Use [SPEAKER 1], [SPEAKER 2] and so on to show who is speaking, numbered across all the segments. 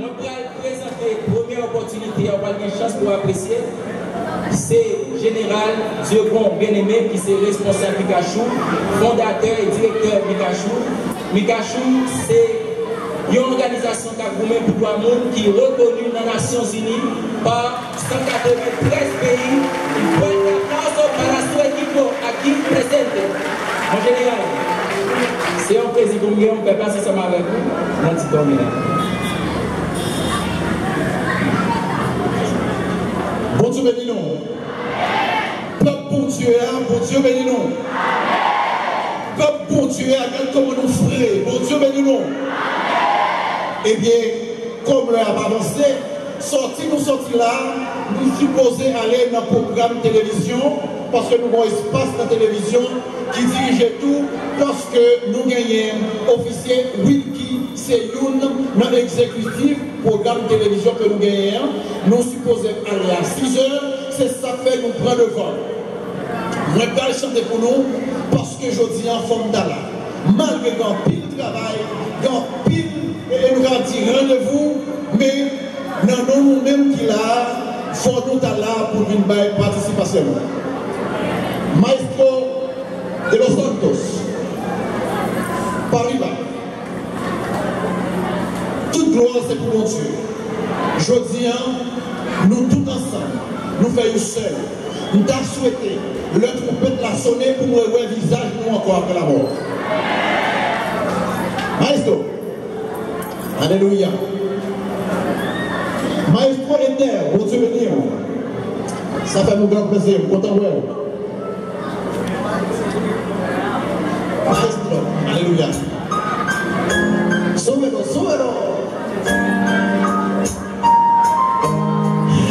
[SPEAKER 1] je vais présenter la première opportunité, on va avoir une chance pour apprécier. C'est Général Dieu-Bon Bien-Aimé qui est responsable Mikachou, fondateur et directeur Mikachou. Mikachou, c'est une organisation qui a gourmet pour tout le monde qui est reconnue dans les Nations Unies par 193 pays. Il faut être applause par la sous équipe à qui présente. En général, c'est un plaisir pour nous, on peut passer ça avec vous. Merci Dominique.
[SPEAKER 2] Bon Dieu bénis nous. Peuple bon Dieu bénis nous. Peuple bon Dieu, regarde comment nous frères, bon Dieu bénis nous. Eh bien, comme le a avancé, sorti là, nous supposons aller dans le programme télévision, parce que nous avons un espace dans la télévision qui dirige tout, parce que nous gagnons officier Wilkie Seyoun dans l'exécutif programme télévision que nous gagnons. Nous supposons aller à 6 heures, c'est ça fait nous prendre le vol. Nous ne pouvons pas chanter pour nous, parce que je dis en forme d'Allah. Malgré qu'on pile travail, qu'on pile, et nous avons dit rendez-vous, mais non, nous-mêmes qui là, faut nous là pour une participation. Maestro de los Santos, Paris-Bas. Toute gloire c'est pour mon Dieu. Je dis, nous tous ensemble, nous faisons seul. Nous t'avons souhaité, le trompette l'a sonné pour nous voir le visage nous encore après la mort. Maestro, alléluia. Maestro Ender, bon Dieu béni. Ça fait mon grand plaisir, content de vous. Maestro, alléluia. Súbelo, súbelo.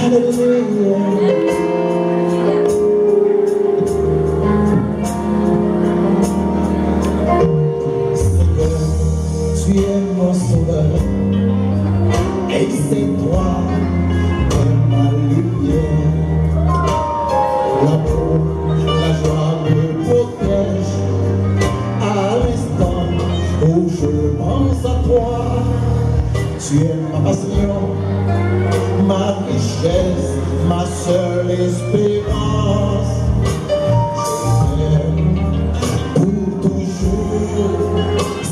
[SPEAKER 2] Alléluia. Tu es mon sauveur, et c'est toi qui es ma lumière. L'amour, la joie me protège à l'instant où je pense à toi. Tu es ma passion, ma richesse, ma seule espérance. Je t'aime pour toujours.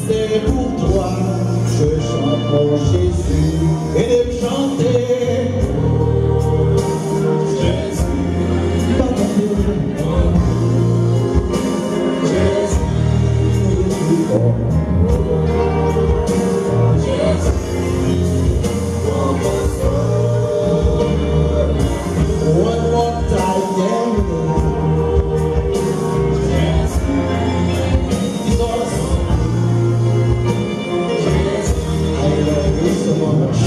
[SPEAKER 2] C'est pour toi, je chante pour Jésus et de me chanter. Jésus, pardonne-moi. Jésus, one more time, yeah. So much.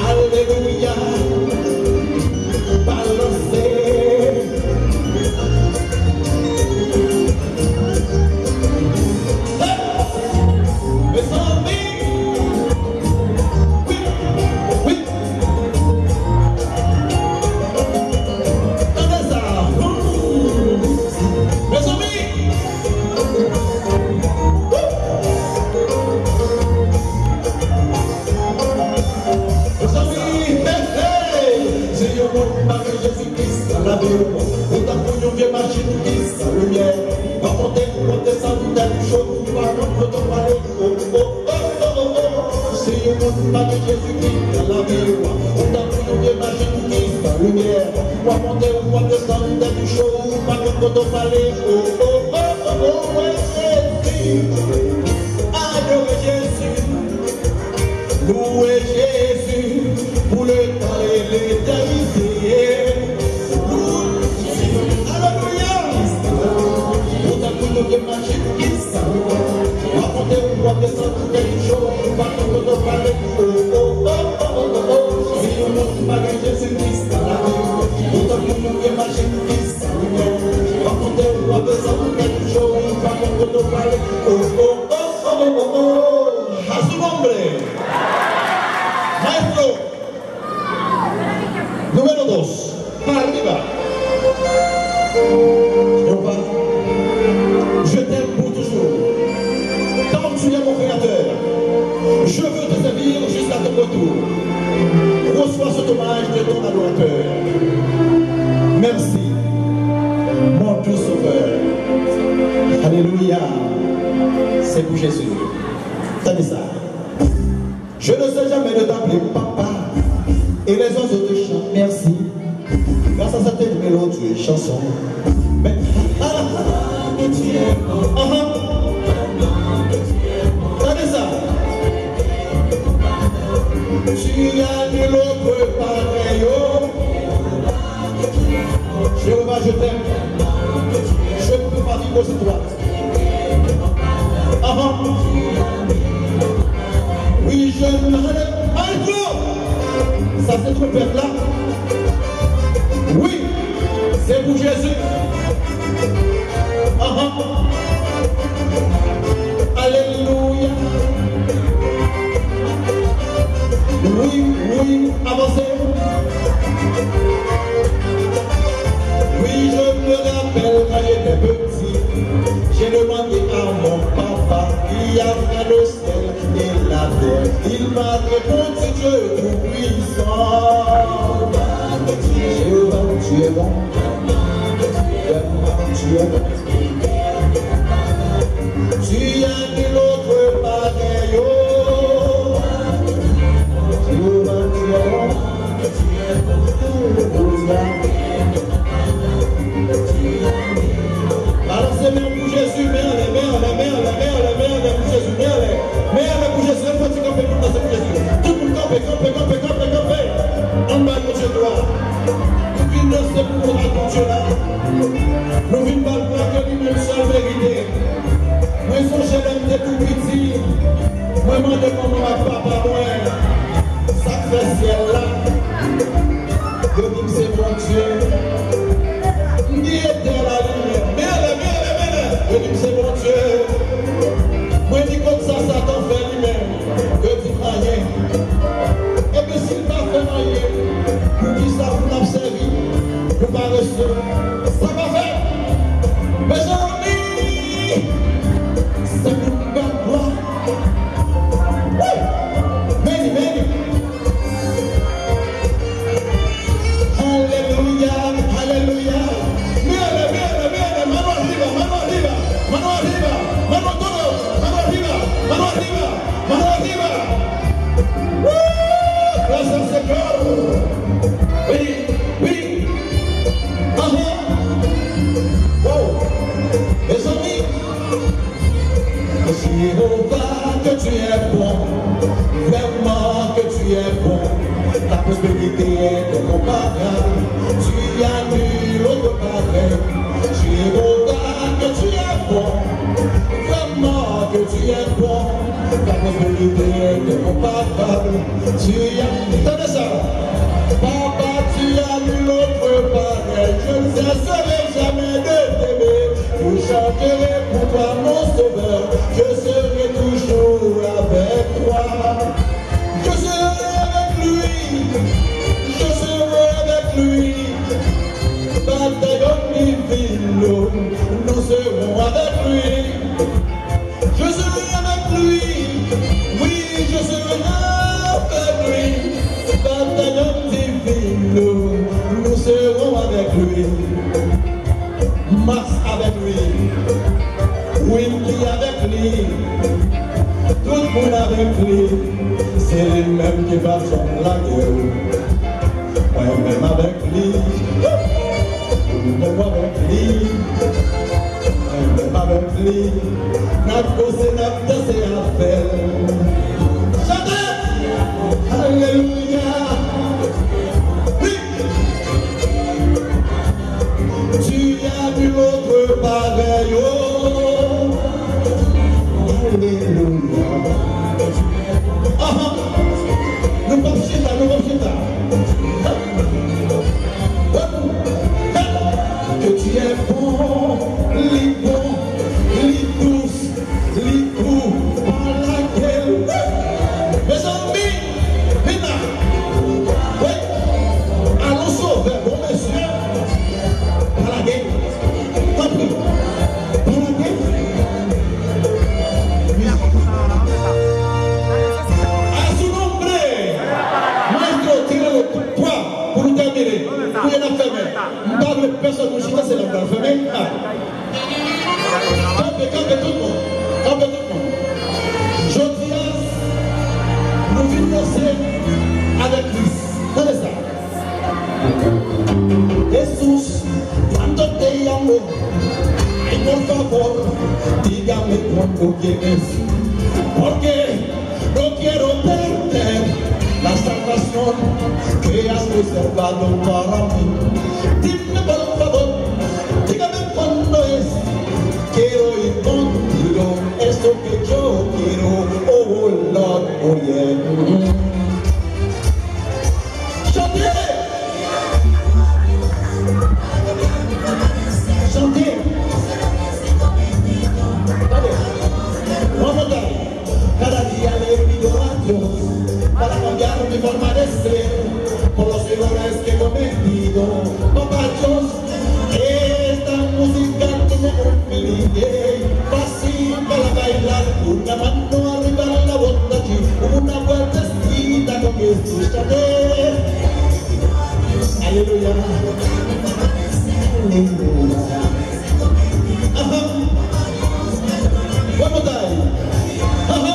[SPEAKER 2] Alléluia, balancez. Mes amis, oui, oui. Attendez ça. Mes amis. Jésus-Christ à la maison, on t'a pris une vieille machine qui s'allumière. Va monter ça, vous êtes chaud, tu vas rentrer ton palais. Oh, oh, oh, oh, oh, oh. C'est une autre de Jésus-Christ à la maison, on t'a pris une vieille machine qui s'allumière. Va monter ça, vous êtes chaud, tu vas rentrer ton palais. Oh, oh, oh, oh, oh, ouais, Jésus. Adorez Jésus, louez Jésus pour le temps et l'éternité. A su nombre, maestro número 2, para arriba. Je t'aime pour toujours. Tant que tu es mon créateur, je veux te servir jusqu'à ton retour. Reçois cet hommage de ton adorateur. Merci, mon doux sauveur. Alléluia. C'est pour Jésus. Tenez ça. Je ne sais jamais de t'appeler papa. Et les oiseaux te chantent merci. Grâce à cette mélodieuse chanson. Mais tenez ça. Tu as de l'autre pareil. Jéhovah, je t'aime. Je ne peux pas vivre sans toi. Oui, je n'arrête pas. Ça c'est trompette là. Oui, c'est pour Jésus. Alléluia. Oui, oui, avancez. Oui, je me rappelle quand j'étais petit, j'ai demandé à mon papa qui a fait le ciel et la terre. Il m'a répondu Dieu tout-puissant. Jéhovah, tu es bon. Tu es bon. Tu as de l'autre pareil. Jéhovah, tu es bon. Balancez bien pour Jésus, merde pour Jésus, merde pour Jésus, il faut que tu campes pour Jésus. Tout le monde campe. En bas de chez toi. Nous venons danser pour ton Dieu là. Nous venons pas que lui-même seul vérité. Moi, son chelem de tout petit. Moi, je demande comment ma papa, moi. Ça fait ciel là. Je dis que c'est mon Dieu. Qui était la lumière. Merde. Je dis que c'est mon Dieu. Moi, je dis comme ça, Satan fait lui-même. Je dis rien. Et puis s'il n'a fait rien, pour qui ça vous n'a servi, vous paresseux, ça va faire. Mes amis, c'est pour une belle gloire. Many. Alléluia. Mano arriba. Mano arriba. Gracias, Señor. Oui. tu as, tenez ça, papa, tu as vu l'autre pareil, je ne cesserai jamais de t'aimer, je chanterai pour toi mon sauveur, je serai toujours avec toi, je serai avec lui, je serai avec lui, bataillon divino, nous serons avec lui, je serai avec lui, oui, je serai avec lui, bataillon divino, nous serons avec lui, Max avec lui, Winky avec lui, tout le monde avec lui, c'est lui-même qui va sur la gueule, moi-même avec lui, moi-même avec lui, moi-même avec lui, n'a causé, n'a dansé à faire. Chantez! Alléluia! Oui! Tu as vu l'autre pareil, oh! Alléluia! Nous vamos chanter, nous vamos chanter. Que tu es bon, les bons, les douces, les coups, par laquelle, mes amis, Pina, oui, allons sauver, bon monsieur, par la gueule, tant pis, par la gueule. À son nombre, maestro, tirez le poids pour nous terminer, pour y en fermer. Nous personne nous chita, c'est la grande fermée. Campez tout le monde. Campez tout le monde. Jodias, nous vivons danser avec Christ. Donnez ça. Jesús, cuando te llamo, ay por favor, dígame cuando quieres, porque no quiero perder la salvación que has reservado para mí. Dime por favor, dígame cuándo es, quiero ir contigo, esto que yo quiero, oh Lord, oh yeah. Chantez! Chantez! Vamos a cada día le pido a Dios para cambiar mi forma de ser por los errores que he cometido. Papá Dios, esta música tiene un feliz fácil para bailar, una mano arriba en la botella, una vueltecita con que escucharé. Aleluya. Aleluya. Ajá. Vamos ahí. Ajá.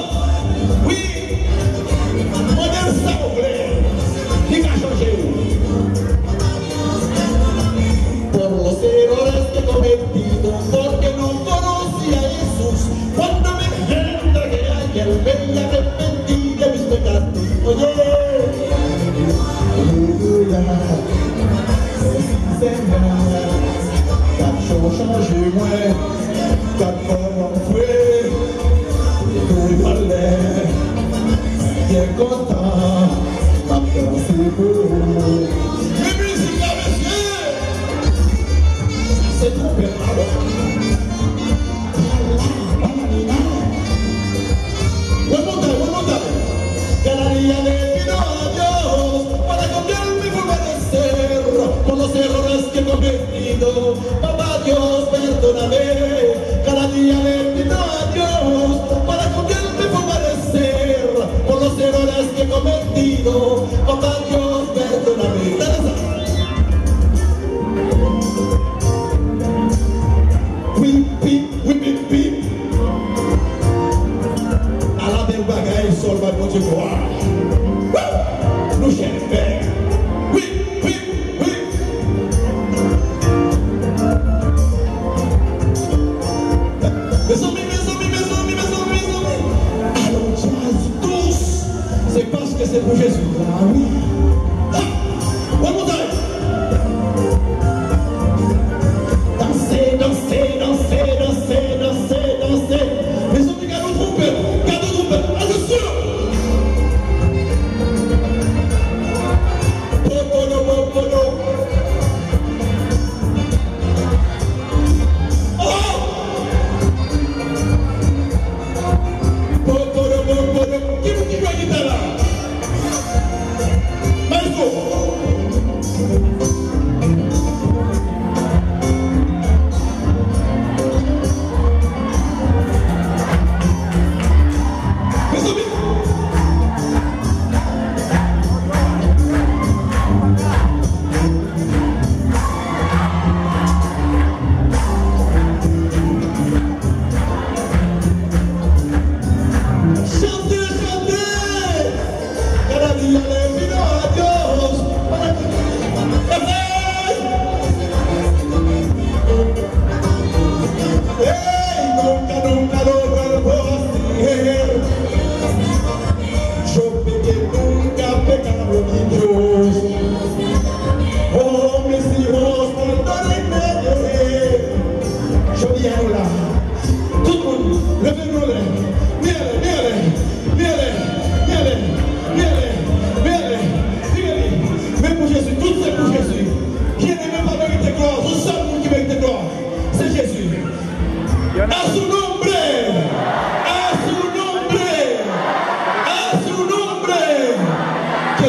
[SPEAKER 2] Oui. Modèle semblé. Qui va changer? Por los errores que he cometido, porque no conocí a Jesús. Cuando me entregué a Él, me arrepentí de mis pecados. Oye, aleluya, Seigneur, t'as changé moi, t'as fait, tout valait, bien content, ma pensée pour vous. Les musiques à monsieur, c'est trop bien. Cada día le pido a Dios para cambiar mi forma de ser por los errores que he cometido. Papá Dios, perdóname. Cada día le pido a Dios para cambiar mi forma de ser por los errores que he cometido. Papá Dios, perdóname. Oui.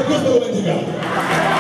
[SPEAKER 2] Église pour le